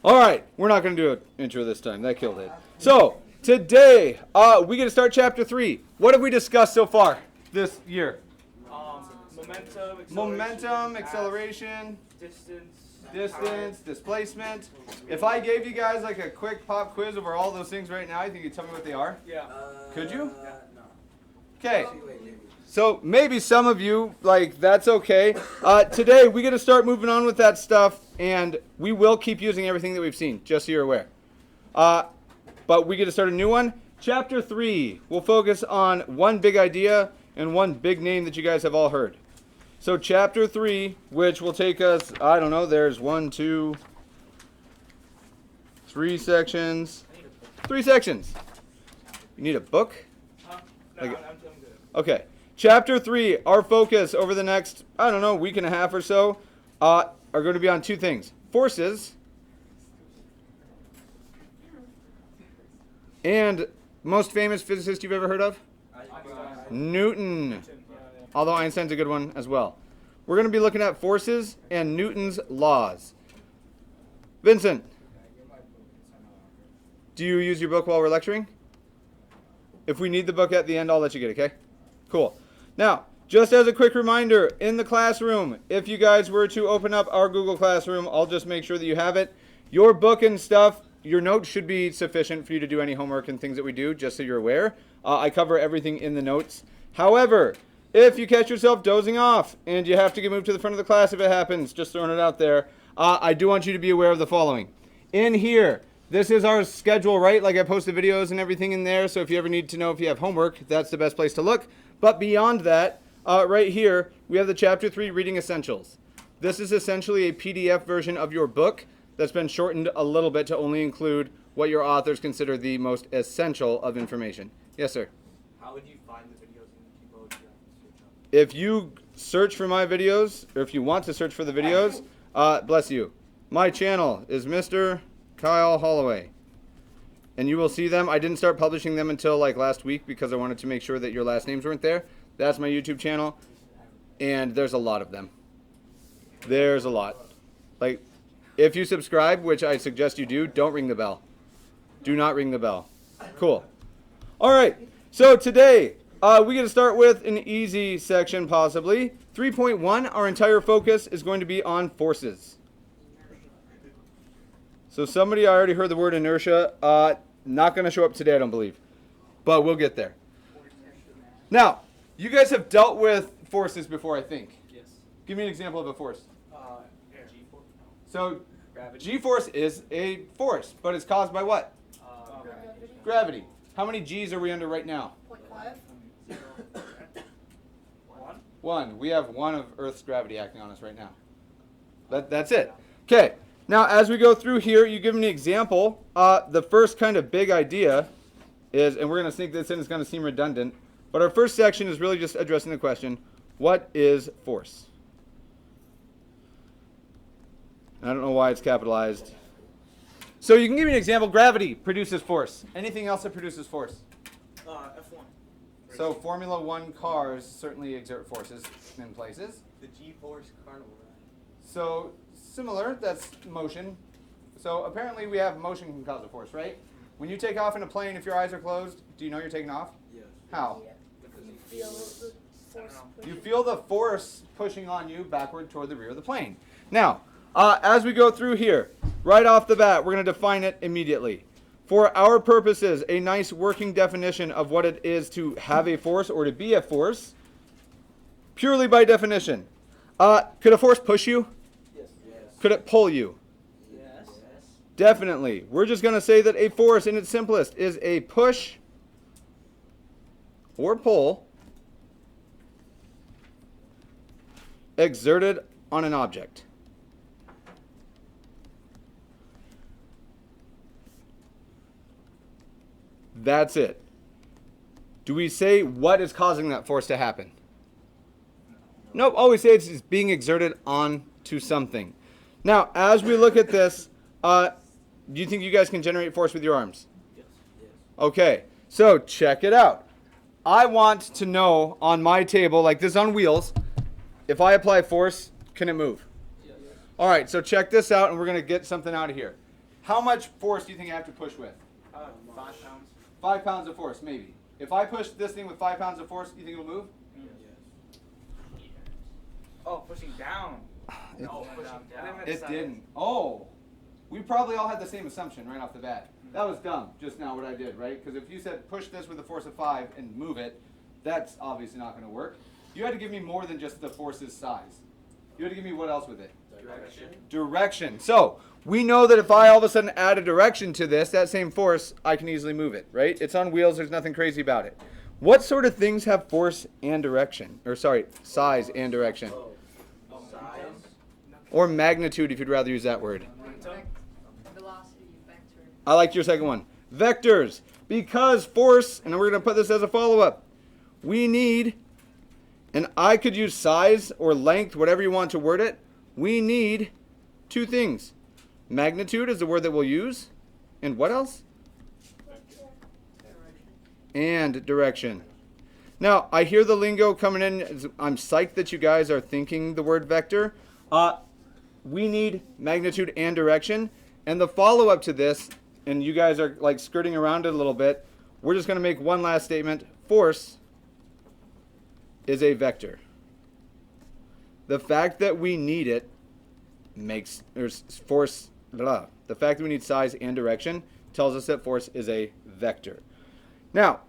All right, we're not going to do an intro this time. That killed it. So, today, we get to start chapter 3. What have we discussed so far this year? Momentum, acceleration, distance, displacement. If I gave you guys like a quick pop quiz over all those things right now, you think you'd tell me what they are? Yeah. Could you? No. Okay. So maybe some of you, like, that's okay. Today, we get to start moving on with that stuff, and we will keep using everything that we've seen, just so you're aware. But we get to start a new one. Chapter 3 will focus on one big idea and one big name that you guys have all heard. So chapter 3, which will take us, I don't know, there's 1, 2, 3 sections. 3 sections. You need a book? No, Like- I'm good. Okay. Chapter 3, our focus over the next, I don't know, week and a half or so, are going to be on 2 things. Forces and most famous physicist you've ever heard of? Newton. Although Einstein's a good one as well. We're going to be looking at forces and Newton's laws. Vincent, do you use your book while we're lecturing? If we need the book at the end, I'll let you get it, okay? Cool. Now, just as a quick reminder, in the classroom, if you guys were to open up our Google Classroom, I'll just make sure that you have it. Your book and stuff, your notes should be sufficient for you to do any homework and things that we do, just so you're aware. I cover everything in the notes. However, if you catch yourself dozing off and you have to get moved to the front of the class if it happens, just throwing it out there, I do want you to be aware of the following. In here, this is our schedule, right? Like I post the videos and everything in there, so if you ever need to know if you have homework, that's the best place to look. But beyond that, right here, we have the Chapter 3 Reading Essentials. This is essentially a PDF version of your book that's been shortened a little bit to only include what your authors consider the most essential of information. Yes, sir? How would you find the videos in YouTube? What would you have to search up? If you search for my videos, or if you want to search for the videos, bless you. My channel is Mr. Kyle Holloway. And you will see them. I didn't start publishing them until like last week because I wanted to make sure that your last names weren't there. That's my YouTube channel. And there's a lot of them. There's a lot. Like, if you subscribe, which I suggest you do, don't ring the bell. Do not ring the bell. Cool. All right. So today, we get to start with an easy section possibly. 3.1, our entire focus is going to be on forces. So somebody, I already heard the word inertia. Not going to show up today, I don't believe. But we'll get there. Now, you guys have dealt with forces before, I think. Yes. Give me an example of a force. G4. So, Gravity. G-force is a force, but it's caused by what? Gravity. Gravity. How many G's are we under right now? 0.5. 1. 1. We have 1 of Earth's gravity acting on us right now. That's it. Okay. Now, as we go through here, you give me an example. The first kind of big idea is, and we're going to sneak this in, it's going to seem redundant, but our first section is really just addressing the question, what is force? I don't know why it's capitalized. So you can give me an example. Gravity produces force. Anything else that produces force? F1. So Formula One cars certainly exert forces in places. The G-Force Carnival ride. So similar, that's motion. So apparently we have motion can cause a force, right? When you take off in a plane, if your eyes are closed, do you know you're taking off? Yes. How? Because You it's feel the force push. You feel the force pushing on you backward toward the rear of the plane. Now, as we go through here, right off the bat, we're going to define it immediately. For our purposes, a nice working definition of what it is to have a force or to be a force, purely by definition. Could a force push you? Yes. Could it pull you? Yes. Definitely. We're just going to say that a force in its simplest is a push or pull exerted on an object. That's it. Do we say what is causing that force to happen? Nope. All we say is it's being exerted onto something. Now, as we look at this, do you think you guys can generate force with your arms? Yes. Okay. So check it out. I want to know on my table, like this on wheels, if I apply force, can it move? Yes. All right. So check this out, and we're going to get something out of here. How much force do you think I have to push with? 5 pounds. 5 pounds of force, maybe. If I push this thing with 5 pounds of force, you think it'll move? Oh, pushing down. No, pushing down. It didn't. Oh, we probably all had the same assumption right off the bat. That was dumb, just now what I did, right? Because if you said push this with a force of 5 and move it, that's obviously not going to work. You had to give me more than just the force's size. You had to give me what else with it? Direction. Direction. So we know that if I all of a sudden add a direction to this, that same force, I can easily move it, right? It's on wheels. There's nothing crazy about it. What sort of things have force and direction? Or sorry, size and direction? Size. Or magnitude, if you'd rather use that word. Velocity, vector. I like your second one. Vectors. Because force, and we're going to put this as a follow-up, we need, and I could use size or length, whatever you want to word it, we need 2 things. Magnitude is the word that we'll use. And what else? And direction. Now, I hear the lingo coming in. I'm psyched that you guys are thinking the word vector. We need magnitude and direction. And the follow-up to this, and you guys are like skirting around it a little bit, we're just going to make one last statement. Force is a vector. The fact that we need it makes, or force, blah. The fact that we need size and direction tells us that force is a vector. Now,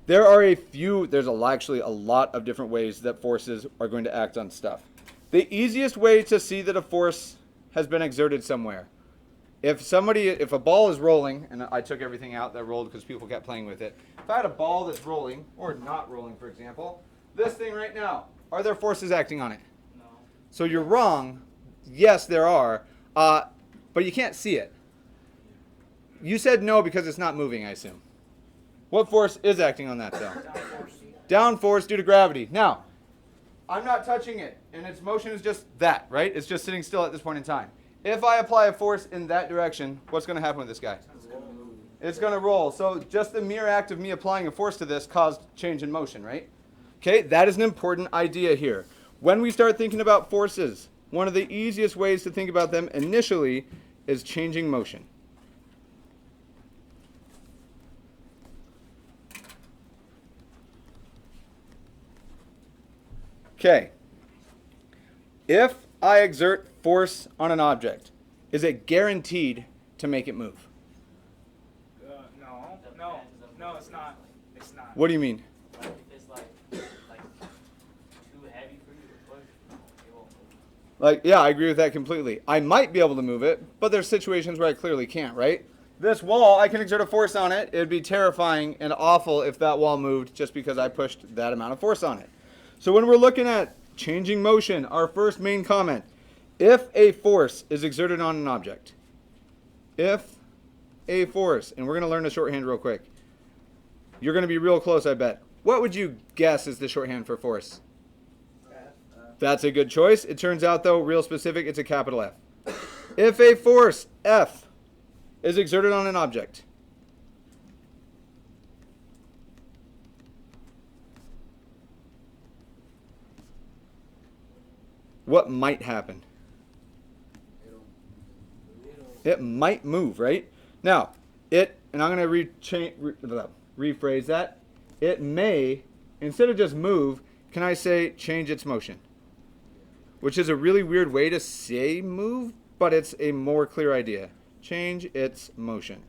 there are actually a lot of different ways that forces are going to act on stuff. The easiest way to see that a force has been exerted somewhere, if a ball is rolling, and I took everything out that rolled because people kept playing with it. If I had a ball that's rolling, or not rolling, for example, this thing right now, are there forces acting on it? No. So you're wrong. Yes, there are, but you can't see it. You said no because it's not moving, I assume. What force is acting on that, though? Down force. Down force due to gravity. Now, I'm not touching it, and its motion is just that, right? It's just sitting still at this point in time. If I apply a force in that direction, what's going to happen with this guy? It's going to roll. So just the mere act of me applying a force to this caused change in motion, right? Okay, that is an important idea here. When we start thinking about forces, one of the easiest ways to think about them initially is changing motion. Okay. If I exert force on an object, is it guaranteed to make it move? No, it's not. It's not. What do you mean? Like if it's like too heavy for you to push, it won't move. Like, yeah, I agree with that completely. I might be able to move it, but there's situations where I clearly can't, right? This wall, I can exert a force on it. It'd be terrifying and awful if that wall moved just because I pushed that amount of force on it. So when we're looking at changing motion, our first main comment, if a force is exerted on an object, if a force, and we're going to learn the shorthand real quick. You're going to be real close, I bet. What would you guess is the shorthand for force? That's a good choice. It turns out, though, real specific, it's a capital F. If a force, F, is exerted on an object, what might happen? It might move, right? Now, and I'm going to rephrase that. It may, instead of just move, can I say change its motion? Which is a really weird way to say move, but it's a more clear idea. Change its motion.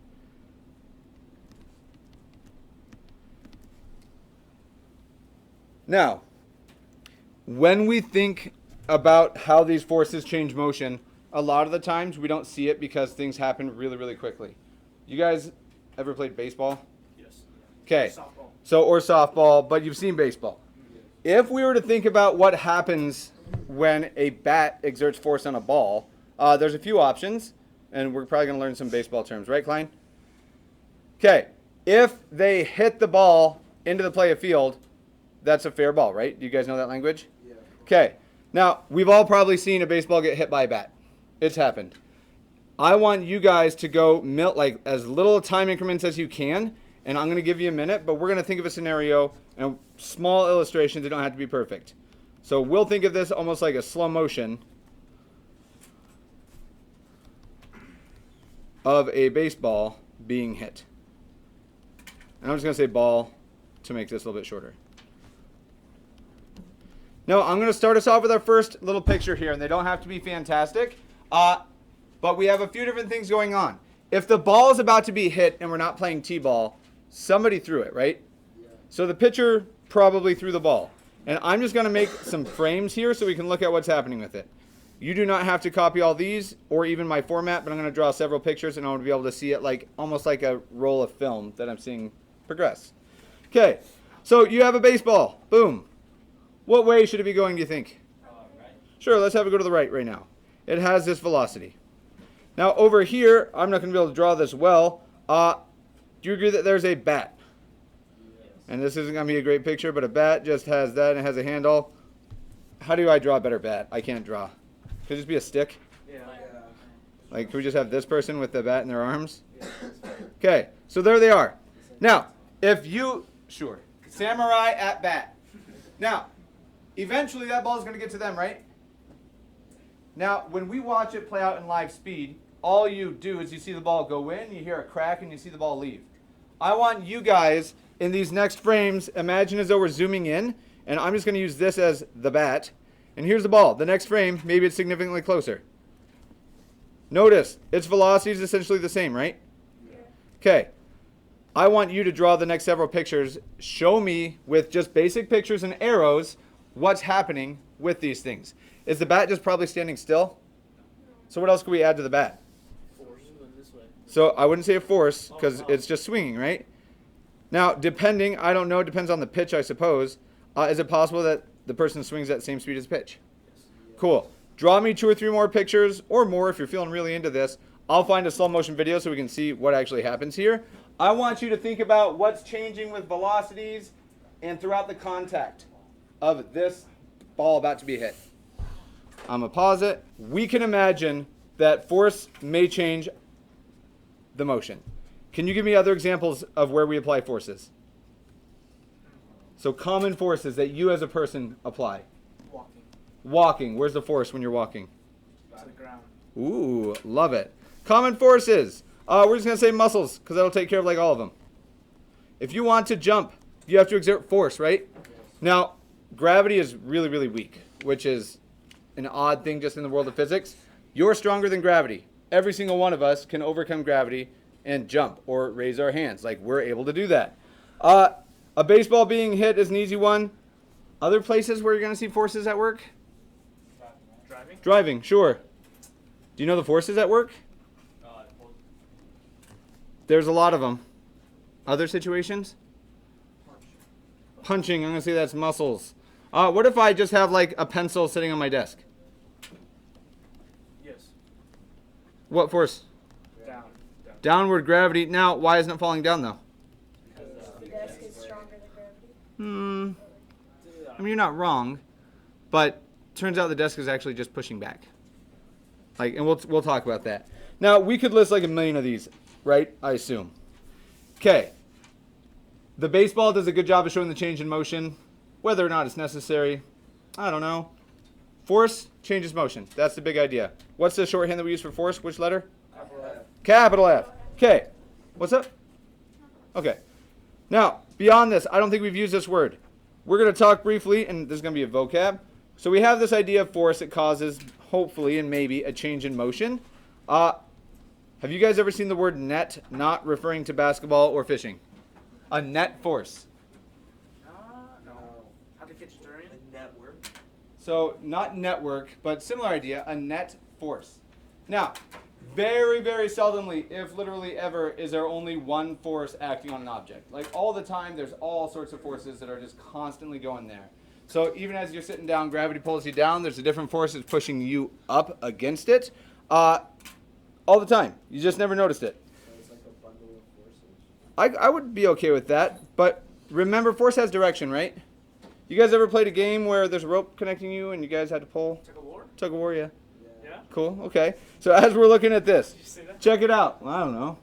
Now, when we think about how these forces change motion, a lot of the times we don't see it because things happen really, really quickly. You guys ever played baseball? Yes. Okay. Softball. Or softball, but you've seen baseball. If we were to think about what happens when a bat exerts force on a ball, there's a few options, and we're probably going to learn some baseball terms, right, Klein? Okay. If they hit the ball into the play of field, that's a fair ball, right? Do you guys know that language? Yeah. Okay. Now, we've all probably seen a baseball get hit by a bat. It's happened. I want you guys to go like as little time increments as you can, and I'm going to give you a minute, but we're going to think of a scenario and small illustrations. They don't have to be perfect. So we'll think of this almost like a slow motion. of a baseball being hit. And I'm just going to say ball to make this a little bit shorter. Now, I'm going to start us off with our first little picture here, and they don't have to be fantastic, but we have a few different things going on. If the ball is about to be hit and we're not playing t-ball, somebody threw it, right? Yeah. So the pitcher probably threw the ball. And I'm just going to make some frames here so we can look at what's happening with it. You do not have to copy all these or even my format, but I'm going to draw several pictures and I want to be able to see it like almost like a roll of film that I'm seeing progress. Okay, so you have a baseball. Boom. What way should it be going, do you think? Right. Sure, let's have it go to the right now. It has this velocity. Now over here, I'm not going to be able to draw this well. Do you agree that there's a bat? Yes. And this isn't going to be a great picture, but a bat just has that and it has a handle. How do I draw a better bat? I can't draw. Could it just be a stick? Yeah. Like, could we just have this person with the bat in their arms? Okay, so there they are. Now, if you, sure, samurai at bat. Now, eventually that ball is going to get to them, right? Now, when we watch it play out in live speed, all you do is you see the ball go in, you hear a crack, and you see the ball leave. I want you guys, in these next frames, imagine as though we're zooming in, and I'm just going to use this as the bat. And here's the ball. The next frame, maybe it's significantly closer. Notice, its velocity is essentially the same, right? Okay. I want you to draw the next several pictures. Show me, with just basic pictures and arrows, what's happening with these things. Is the bat just probably standing still? So what else could we add to the bat? Force this way. So I wouldn't say a force, because it's just swinging, right? Now, depending, I don't know, it depends on the pitch, I suppose. Is it possible that the person swings at the same speed as pitch? Cool. Draw me 2 or 3 more pictures, or more if you're feeling really into this. I'll find a slow motion video so we can see what actually happens here. I want you to think about what's changing with velocities and throughout the contact of this ball about to be hit. I'm going to pause it. We can imagine that force may change the motion. Can you give me other examples of where we apply forces? So common forces that you as a person apply. Walking. Walking. Where's the force when you're walking? To the ground. Ooh, love it. Common forces. We're just going to say muscles because that'll take care of like all of them. If you want to jump, you have to exert force, right? Now, gravity is really, really weak, which is an odd thing just in the world of physics. You're stronger than gravity. Every single one of us can overcome gravity and jump or raise our hands. Like, we're able to do that. A baseball being hit is an easy one. Other places where you're going to see forces at work? Driving. Driving, sure. Do you know the forces at work? There's a lot of them. Other situations? Punching, I'm going to say that's muscles. What if I just have like a pencil sitting on my desk? Yes. What force? Down. Downward gravity. Now, why isn't it falling down though? The desk is stronger than gravity. I mean, you're not wrong, but turns out the desk is actually just pushing back. Like, and we'll talk about that. Now, we could list like a million of these, right? I assume. Okay. The baseball does a good job of showing the change in motion. Whether or not it's necessary, I don't know. Force changes motion. That's the big idea. What's the shorthand that we use for force? Which letter? Capital F. Capital F. Okay. What's up? Okay. Now, beyond this, I don't think we've used this word. We're going to talk briefly, and there's going to be a vocab. So we have this idea of force that causes, hopefully and maybe, a change in motion. Have you guys ever seen the word net not referring to basketball or fishing? A net force. No. How to catch during? Network. So not network, but similar idea, a net force. Now, very, very seldomly, if literally ever, is there only one force acting on an object. Like all the time, there's all sorts of forces that are just constantly going there. So even as you're sitting down, gravity pulls you down. There's a different force that's pushing you up against it. All the time. You just never noticed it. It's like a bundle of forces. I would be okay with that, but remember, force has direction, right? You guys ever played a game where there's a rope connecting you and you guys had to pull? Tug of war? Tug of war, yeah. Yeah. Cool, okay. So as we're looking at this, Did you see that? check it out. Well, I don't know.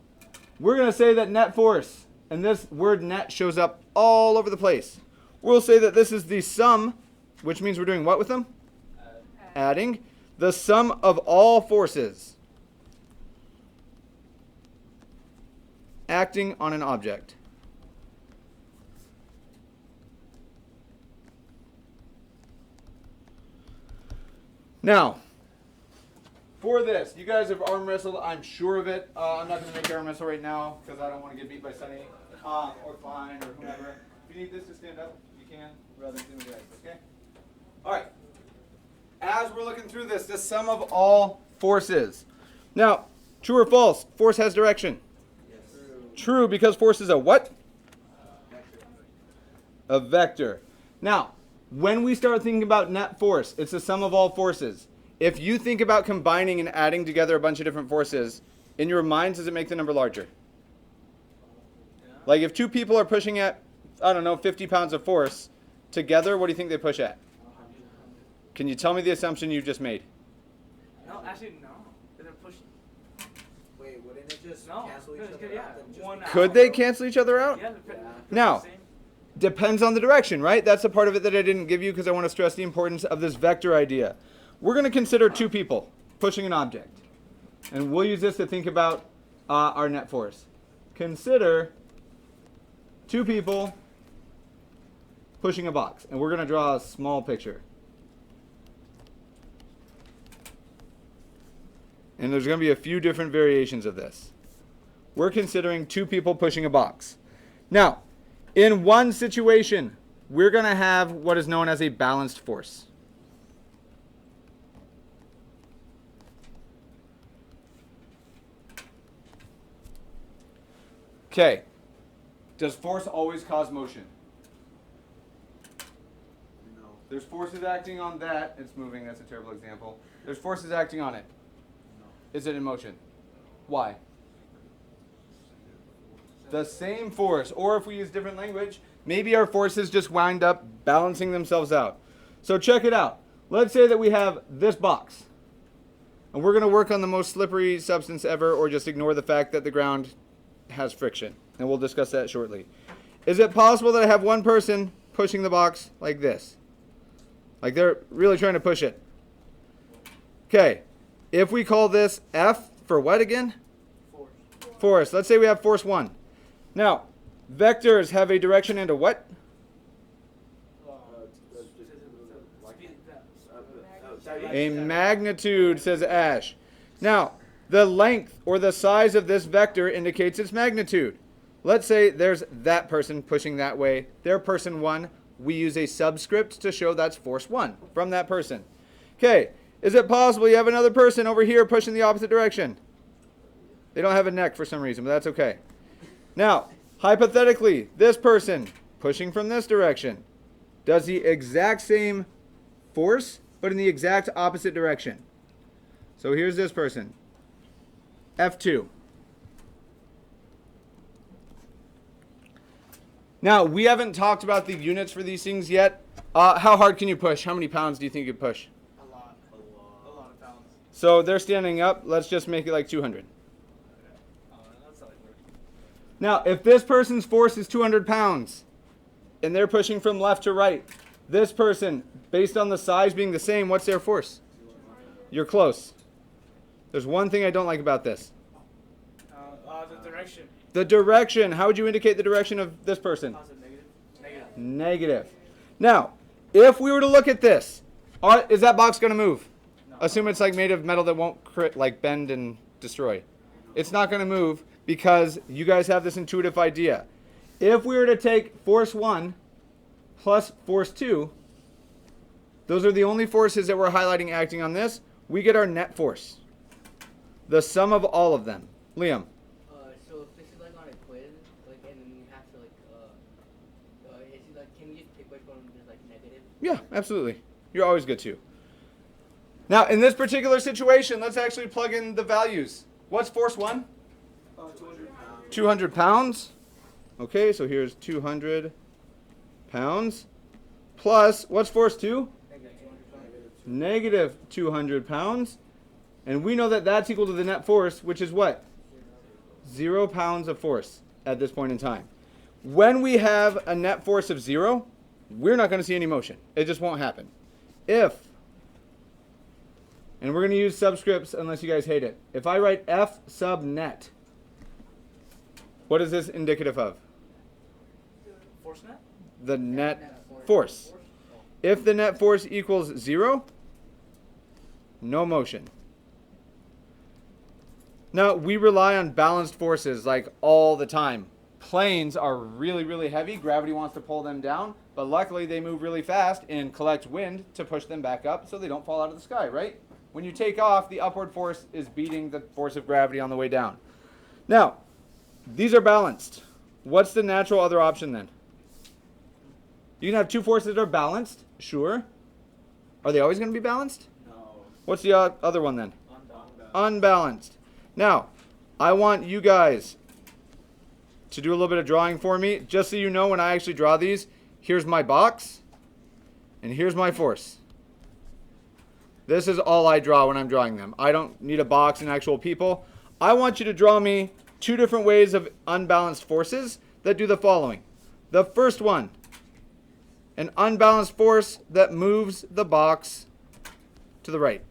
We're going to say that net force, and this word net shows up all over the place. We'll say that this is the sum, which means we're doing what with them? Adding. The sum of all forces. acting on an object. Now, for this, you guys have arm wrestled, I'm sure of it. I'm not going to make arm wrestle right now because I don't want to get beat by Sunny or Klein or whomever. If you need this to stand up, you can, rather than do this, okay? All right. As we're looking through this, the sum of all forces. Now, true or false? Force has direction. Yes. True, because force is a what? A vector. Now, when we start thinking about net force, it's the sum of all forces. If you think about combining and adding together a bunch of different forces, in your mind, does it make the number larger? Like if two people are pushing at, I don't know, 50 pounds of force, together, what do you think they push at? Can you tell me the assumption you just made? No, actually, no. They're pushing. Wait, wouldn't it just No, cancel each it's other good, yeah. out? Then just One be- out. Could they cancel each other out? Yeah, Now, same. depends on the direction, right? That's the part of it that I didn't give you because I want to stress the importance of this vector idea. We're going to consider two people pushing an object. And we'll use this to think about our net force. Consider two people pushing a box. And we're going to draw a small picture. And there's going to be a few different variations of this. We're considering two people pushing a box. Now, in one situation, we're going to have what is known as a balanced force. Okay. Does force always cause motion? No. There's forces acting on that. It's moving. That's a terrible example. There's forces acting on it. No. Is it in motion? Why? The same force. Or if we use different language, maybe our forces just wind up balancing themselves out. So check it out. Let's say that we have this box. And we're going to work on the most slippery substance ever, or just ignore the fact that the ground has friction. And we'll discuss that shortly. Is it possible that I have one person pushing the box like this? Like they're really trying to push it. Okay. If we call this F for what again? Force. Force. Let's say we have force 1. Now, vectors have a direction and a what? A magnitude, says Ash. Now, the length or the size of this vector indicates its magnitude. Let's say there's that person pushing that way. They're person 1. We use a subscript to show that's force 1 from that person. Okay, is it possible you have another person over here pushing the opposite direction? They don't have a neck for some reason, but that's okay. Now, hypothetically, this person pushing from this direction does the exact same force, but in the exact opposite direction. So here's this person. F2. Now, we haven't talked about the units for these things yet. How hard can you push? How many pounds do you think you could push? A lot. A lot of pounds. So they're standing up. Let's just make it like 200. That's not like work. Now, if this person's force is 200 pounds, and they're pushing from left to right, this person, based on the size being the same, what's their force? You're close. There's one thing I don't like about this. The direction. The direction. How would you indicate the direction of this person? Positive, negative. Negative. Negative. Now, if we were to look at this, is that box going to move? No. Assume it's like made of metal that won't like bend and destroy. It's not going to move because you guys have this intuitive idea. If we were to take force 1 plus force 2, those are the only forces that we're highlighting acting on this, we get our net force. The sum of all of them. Liam. So if this is like on a quiz, like, and then you have to like, is it like, can you just pick which one is like negative? Yeah, absolutely. You're always good to. Now, in this particular situation, let's actually plug in the values. What's force 1? 200 pounds. 200 pounds. Okay, so here's 200 pounds. Plus, what's force 2? Negative 200 pounds. And we know that that's equal to the net force, which is what? 0 pounds of force at this point in time. When we have a net force of 0, we're not going to see any motion. It just won't happen. If, and we're going to use subscripts unless you guys hate it. If I write F sub net, What is this indicative of? Force net? The net force. If the net force equals 0, no motion. Now, we rely on balanced forces like all the time. Planes are really, really heavy. Gravity wants to pull them down, but luckily they move really fast and collect wind to push them back up so they don't fall out of the sky, right? When you take off, the upward force is beating the force of gravity on the way down. Now, these are balanced. What's the natural other option then? You can have two forces that are balanced, sure. Are they always going to be balanced? No. What's the other one then? Unbalanced. Unbalanced. Now, I want you guys to do a little bit of drawing for me. Just so you know, when I actually draw these, here's my box, and here's my force. This is all I draw when I'm drawing them. I don't need a box and actual people. I want you to draw me two different ways of unbalanced forces that do the following. The first one, an unbalanced force that moves the box to the right.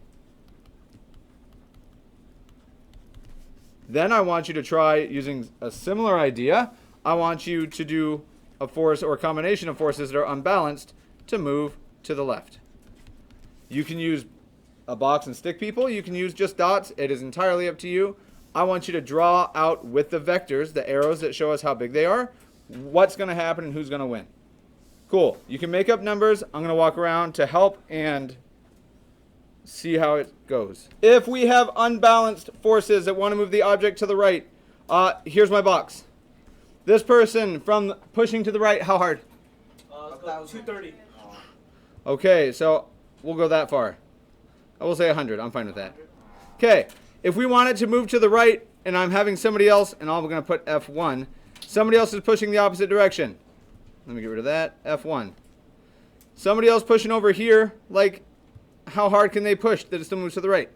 Then I want you to try using a similar idea. I want you to do a force or a combination of forces that are unbalanced to move to the left. You can use a box and stick people. You can use just dots. It is entirely up to you. I want you to draw out with the vectors, the arrows that show us how big they are, what's going to happen and who's going to win. Cool. You can make up numbers. I'm going to walk around to help and see how it goes. If we have unbalanced forces that want to move the object to the right, here's my box. This person from pushing to the right, how hard? Let's go 230. Okay, so we'll go that far. I will say 100. I'm fine with that. Okay, if we want it to move to the right and I'm having somebody else, and I'm going to put F1, somebody else is pushing the opposite direction. Let me get rid of that. F1. Somebody else pushing over here, like, how hard can they push that it still moves to the right?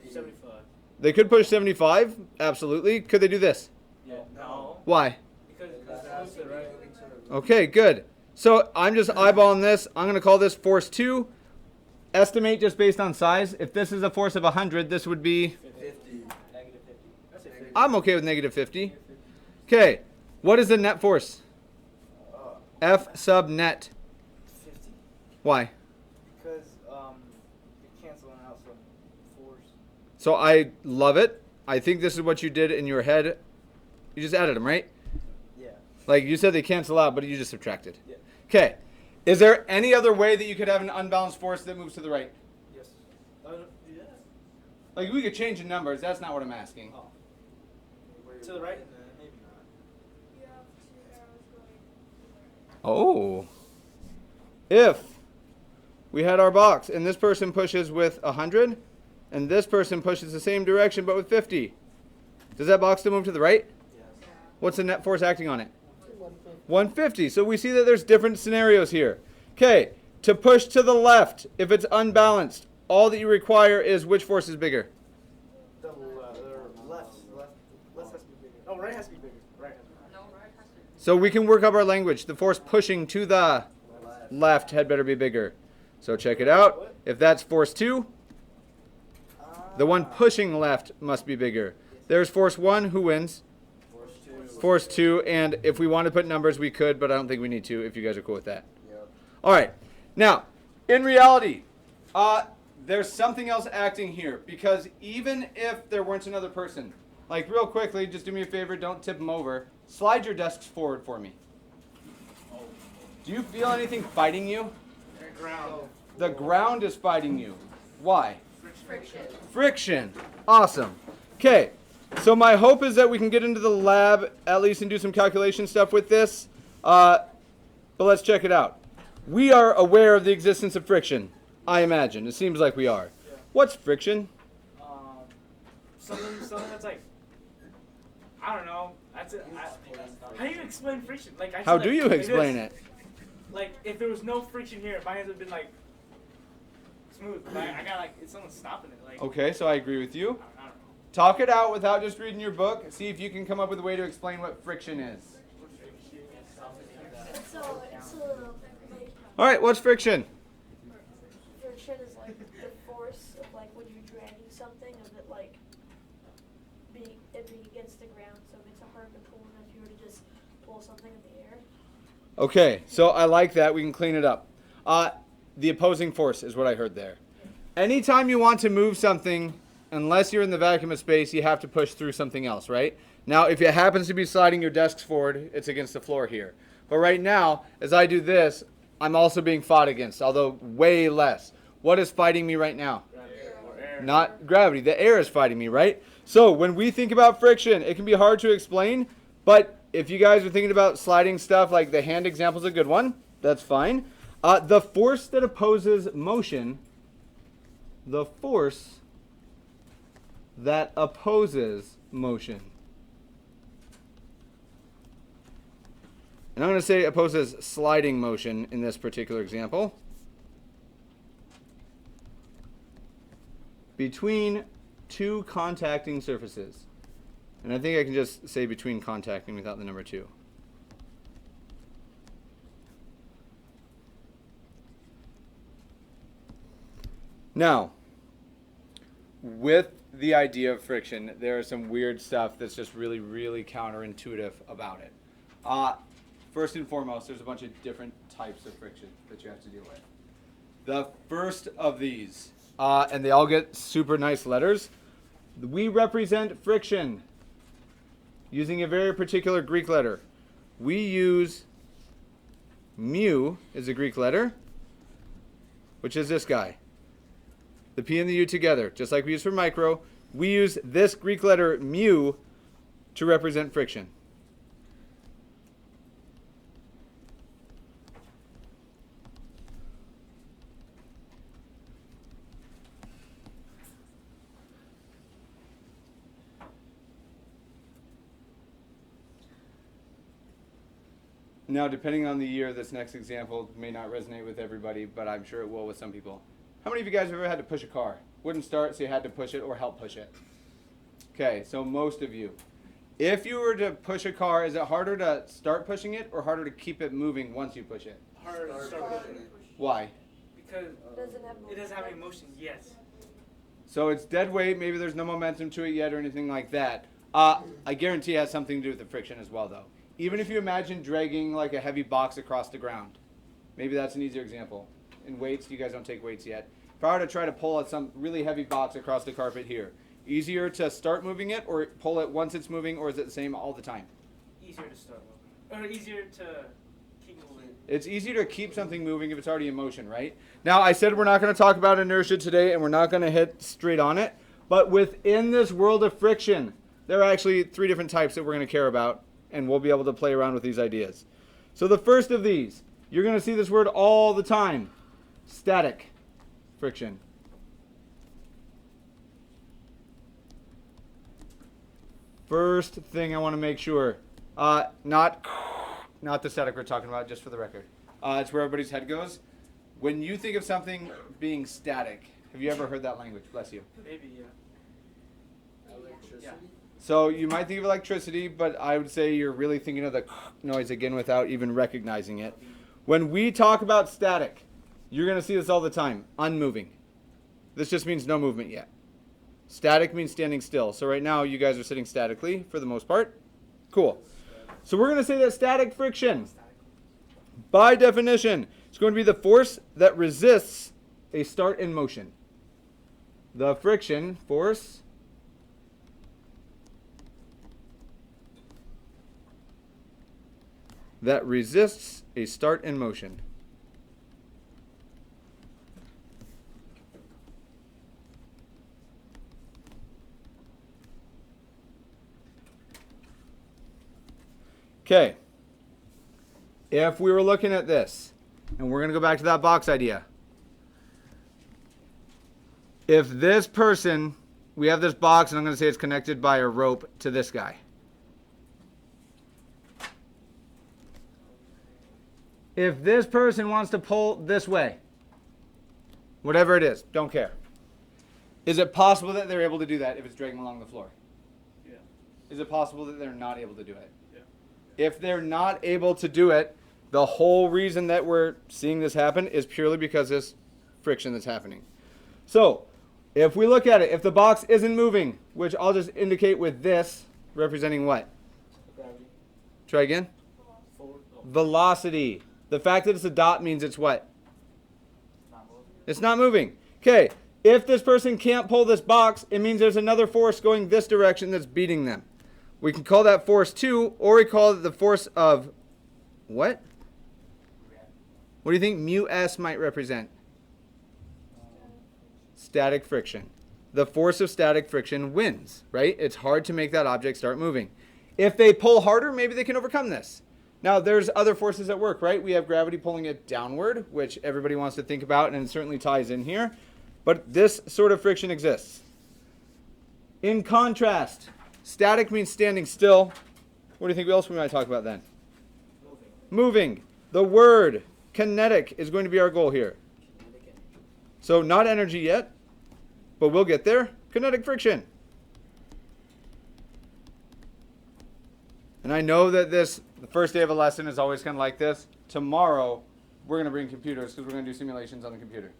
75. They could push 75, absolutely. Could they do this? Yeah. No. Why? Because that's the right. Okay, good. So I'm just eyeballing this. I'm going to call this force 2. Estimate just based on size. If this is a force of 100, this would be... 50. Negative 50. That's it. I'm okay with negative 50. Okay, what is the net force? F sub net. 50. Why? Because you're canceling out some force. So I love it. I think this is what you did in your head. You just added them, right? Yeah. Like you said they cancel out, but you just subtracted. Yeah. Okay. Is there any other way that you could have an unbalanced force that moves to the right? Yes. Yeah. Like we could change the numbers. That's not what I'm asking. Oh. To the right? Maybe not. You have two arrows going. Oh. If we had our box and this person pushes with 100 and this person pushes the same direction but with 50, does that box still move to the right? Yes. What's the net force acting on it? 150. So we see that there's different scenarios here. Okay, to push to the left, if it's unbalanced, all that you require is which force is bigger? The left. Left has to be bigger. Oh, right has to be bigger. Right has to be bigger. No, right has to. So we can work up our language. The force pushing to the left had better be bigger. So check it out. If that's force 2, the one pushing left must be bigger. There's force 1. Who wins? Force 2. Force 2. And if we want to put numbers, we could, but I don't think we need to if you guys are cool with that. Yep. All right. Now, in reality, there's something else acting here. Because even if there weren't another person, like real quickly, just do me a favor, don't tip them over. Slide your desks forward for me. Do you feel anything fighting you? Ground. The ground is fighting you. Why? Friction. Friction. Awesome. Okay. So my hope is that we can get into the lab at least and do some calculation stuff with this. But let's check it out. We are aware of the existence of friction, I imagine. It seems like we are. Yeah. What's friction? Something that's like, I don't know. That's it. How do you explain friction? Like, I How feel do like you explain it? Like, if there was no friction here, it might have been like smooth. But I got like, it's someone stopping it. Like, Okay, so I agree with you. I don't know. Talk it out without just reading your book. See if you can come up with a way to explain what friction is. It's a like All right, what's friction? friction is like the force of like when you're dragging something of it like being against the ground. So if it's a hard to pull, and if you were to pull something in the air. Okay, so I like that. We can clean it up. The opposing force is what I heard there. Anytime you want to move something, unless you're in the vacuum of space, you have to push through something else, right? Now, if it happens to be sliding your desks forward, it's against the floor here. But right now, as I do this, I'm also being fought against, although way less. What is fighting me right now? Or air. Not gravity. The air is fighting me, right? So when we think about friction, it can be hard to explain, but if you guys are thinking about sliding stuff, like the hand example is a good one, that's fine. The force that opposes motion, the force that opposes motion. And I'm going to say opposes sliding motion in this particular example. Between two contacting surfaces. And I think I can just say between contacting without the number 2. Now, with the idea of friction, there is some weird stuff that's just really, really counterintuitive about it. First and foremost, there's a bunch of different types of friction that you have to deal with. The first of these, and they all get super nice letters, we represent friction using a very particular Greek letter. We use mu as a Greek letter, which is this guy. The P and the U together, just like we use for micro. We use this Greek letter mu to represent friction. Now, depending on the year, this next example may not resonate with everybody, but I'm sure it will with some people. How many of you guys have ever had to push a car? Wouldn't start, so you had to push it or help push it. Okay, so most of you. If you were to push a car, is it harder to start pushing it or harder to keep it moving once you push it? Harder to start pushing it. Why? Because it doesn't have any motion yet. So it's dead weight, maybe there's no momentum to it yet or anything like that. I guarantee it has something to do with the friction as well, though. Even if you imagine dragging like a heavy box across the ground. Maybe that's an easier example. In weights, you guys don't take weights yet. If I were to try to pull some really heavy box across the carpet here, easier to start moving it or pull it once it's moving, or is it the same all the time? Easier to start moving. Or easier to keep moving. It's easier to keep something moving if it's already in motion, right? Now, I said we're not going to talk about inertia today, and we're not going to hit straight on it. But within this world of friction, there are actually 3 different types that we're going to care about, and we'll be able to play around with these ideas. So the first of these, you're going to see this word all the time. Static friction. First thing I want to make sure, not the static we're talking about, just for the record. It's where everybody's head goes. When you think of something being static, have you ever heard that language? Bless you. Maybe, yeah. Electricity? Yeah. So you might think of electricity, but I would say you're really thinking of the noise again without even recognizing it. When we talk about static, you're going to see this all the time, unmoving. This just means no movement yet. Static means standing still. So right now you guys are sitting statically for the most part. Cool. So we're going to say that static friction, by definition, is going to be the force that resists a start in motion. The friction force that resists a start in motion. Okay. If we were looking at this, and we're going to go back to that box idea. If this person, we have this box, and I'm going to say it's connected by a rope to this guy. If this person wants to pull this way, whatever it is, don't care. Is it possible that they're able to do that if it's dragging along the floor? Yeah. Is it possible that they're not able to do it? Yeah. If they're not able to do it, the whole reason that we're seeing this happen is purely because this friction that's happening. So, if we look at it, if the box isn't moving, which I'll just indicate with this, representing what? Gravity. Try again. Velocity. Velocity. The fact that it's a dot means it's what? Not moving. It's not moving. Okay, if this person can't pull this box, it means there's another force going this direction that's beating them. We can call that force 2, or we call it the force of what? What do you think mu s might represent? Static friction. The force of static friction wins, right? It's hard to make that object start moving. If they pull harder, maybe they can overcome this. Now, there's other forces at work, right? We have gravity pulling it downward, which everybody wants to think about, and it certainly ties in here. But this sort of friction exists. In contrast, static means standing still. What do you think else we might talk about then? Moving. The word kinetic is going to be our goal here. So not energy yet, but we'll get there. Kinetic friction. And I know that the first day of a lesson is always kind of like this. Tomorrow, we're going to bring computers because we're going to do simulations on the computer.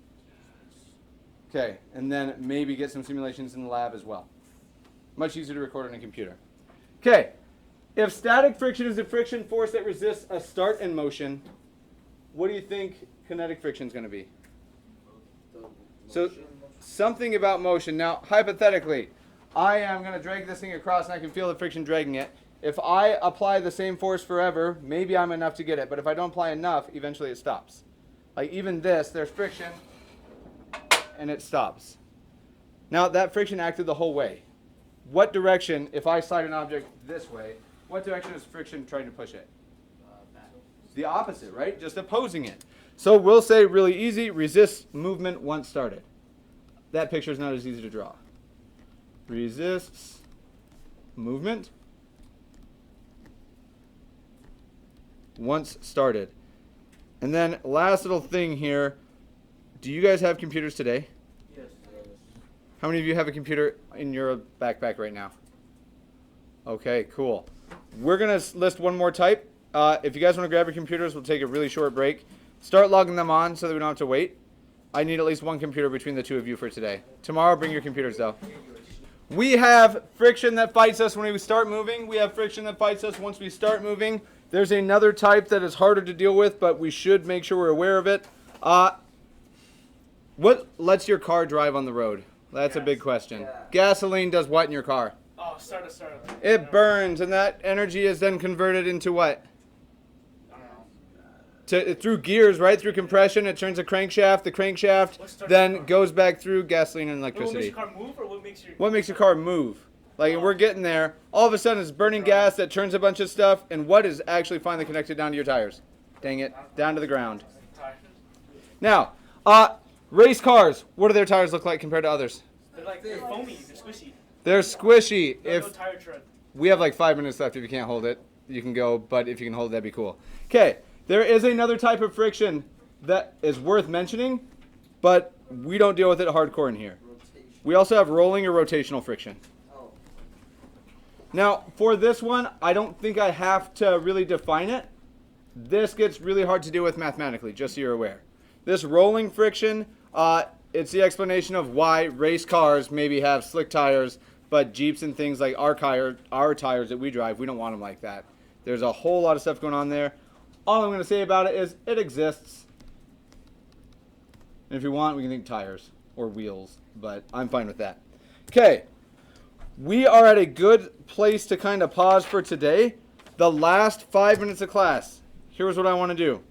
Okay, and then maybe get some simulations in the lab as well. Much easier to record on a computer. Okay, if static friction is a friction force that resists a start in motion, what do you think kinetic friction is going to be? So something about motion. Now, hypothetically, I am going to drag this thing across and I can feel the friction dragging it. If I apply the same force forever, maybe I'm enough to get it. But if I don't apply enough, eventually it stops. Like even this, there's friction, and it stops. Now, that friction acted the whole way. What direction, if I slide an object this way, what direction is friction trying to push it? The opposite, right? Just opposing it. So we'll say really easy, resists movement once started. That picture is not as easy to draw. Resists movement once started. And then last little thing here, do you guys have computers today? Yes. How many of you have a computer in your backpack right now? Okay, cool. We're going to list one more type. If you guys want to grab your computers, we'll take a really short break. Start logging them on so that we don't have to wait. I need at least one computer between the two of you for today. Tomorrow, bring your computers though. We have friction that fights us when we start moving. We have friction that fights us once we start moving. There's another type that is harder to deal with, but we should make sure we're aware of it. What lets your car drive on the road? That's a big question. Yeah. Gasoline does what in your car? Oh, start. It burns, and that energy is then converted into what? I don't know. Through gears, right? Through compression, it turns a crankshaft. The crankshaft then goes back through gasoline and What makes electricity. your car move, or what makes your... What makes your car move? Like, we're getting there. All of a sudden, it's burning gas that turns a bunch of stuff, and what is actually finally connected down to your tires? Dang it, down to the ground. Now, race cars, what do their tires look like compared to others? They're foamy, they're squishy. They're squishy. There's no If tire tread. we have like 5 minutes left, if you can't hold it, you can go, but if you can hold it, that'd be cool. Okay, there is another type of friction that is worth mentioning, but we don't deal with it hardcore in here. We also have rolling or rotational friction. Oh. Now, for this one, I don't think I have to really define it. This gets really hard to deal with mathematically, just so you're aware. This rolling friction, it's the explanation of why race cars maybe have slick tires, but Jeeps and things like our tires that we drive, we don't want them like that. There's a whole lot of stuff going on there. All I'm going to say about it is it exists. And if you want, we can think tires or wheels, but I'm fine with that. Okay, we are at a good place to kind of pause for today. The last 5 minutes of class, here's what I want to do.